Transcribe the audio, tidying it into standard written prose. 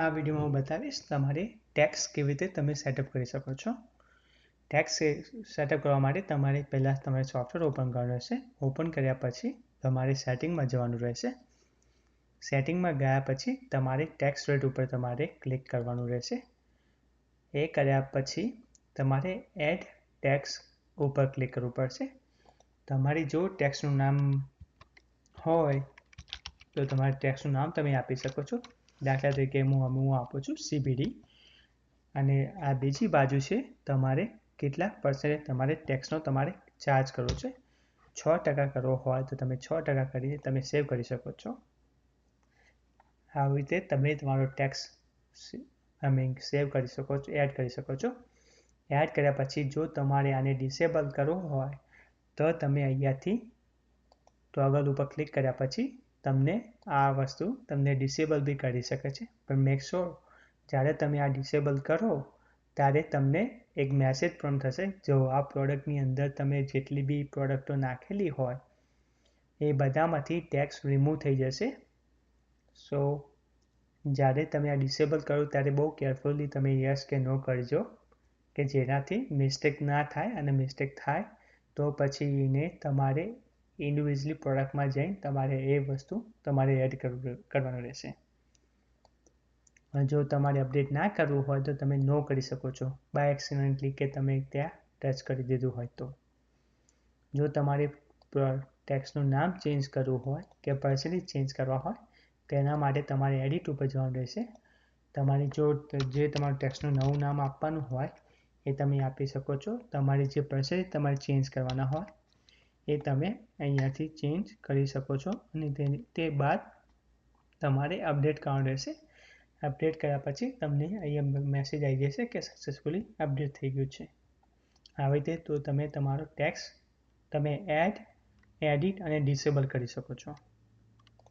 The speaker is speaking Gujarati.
આ વિડીયોમાં હું બતાવીશ તમારે ટેક્સ કેવી રીતે તમે સેટઅપ કરી શકો છો. ટેક્સ સેટઅપ કરવા માટે તમારે પહેલાં તમારે સોફ્ટવેર ઓપન કરવાનું રહેશે. ઓપન કર્યા પછી તમારે સેટિંગમાં જવાનું રહેશે. સેટિંગમાં ગયા પછી તમારે ટેક્સ રેટ ઉપર તમારે ક્લિક કરવાનું રહેશે. એ કર્યા પછી તમારે એડ ટેક્સ ઉપર ક્લિક કરવું પડશે. તમારી જો ટેક્સનું નામ હોય તો તમારે ટેક્સનું નામ તમે આપી શકો છો. દાખલા તરીકે હું આપું છું CBD અને આ બીજી બાજુ છે તમારે કેટલા % તમારે ટેક્સનો તમારે ચાર્જ કરવો છે. 6% કરવો હોય તો તમે 6% કરીને તમે સેવ કરી શકો છો. આવી રીતે તમે તમારો ટેક્સ સેવ કરી શકો છો, એડ કરી શકો છો. એડ કર્યા પછી જો તમારે આને ડિસેબલ કરવું હોય તો તમે અહીંયાથી ટોગલ ઉપર ક્લિક કર્યા પછી તમને આ વસ્તુ તમને ડિસેબલ બી કરી શકે છે. પણ મેક શ્યોર જ્યારે તમે આ ડિસેબલ કરો ત્યારે તમને એક મેસેજ પણ થશે. જો આ પ્રોડક્ટની અંદર તમે જેટલી બી પ્રોડક્ટો નાખેલી હોય એ બધામાંથી ટેક્સ રિમૂવ થઈ જશે. સો જ્યારે તમે આ ડિસેબલ કરો ત્યારે બહુ કેરફુલી તમે યસ કે નો કરજો કે જેનાથી મિસ્ટેક ના થાય, અને મિસ્ટેક થાય તો પછી એને તમારે ઇન્ડિવિજ્યુઅલી પ્રોડક્ટમાં જઈને તમારે એ વસ્તુ તમારે એડ કરવાનું રહેશે. જો તમારે અપડેટ ના કરવું હોય તો તમે નો કરી શકો છો બાય એક્સિડન્ટલી, કે તમે ત્યાં ટચ કરી દીધું હોય તો. જો તમારે ટેક્સનું નામ ચેન્જ કરવું હોય કે પર્સન્ટેજ ચેન્જ કરવા હોય તેના માટે તમારે એડિટ ઉપર જવાનું રહેશે. તમારી જે તમારું ટેક્સનું નવું નામ આપવાનું હોય એ તમે આપી શકો છો. તમારે જે પર્સન્ટેજ તમારે ચેન્જ કરવાના હોય એ તમે અહીંયાથી ચેન્જ કરી શકો છો. અને તે બાદ તમારે અપડેટ કરવાનું રહેશે. અપડેટ કર્યા પછી તમને અહીંયા મેસેજ આવી જશે કે સક્સેસફુલી અપડેટ થઈ ગયું છે. આવી રીતે તો તમે તમારો ટેક્સ તમે એડિટ અને ડિસેબલ કરી શકો છો.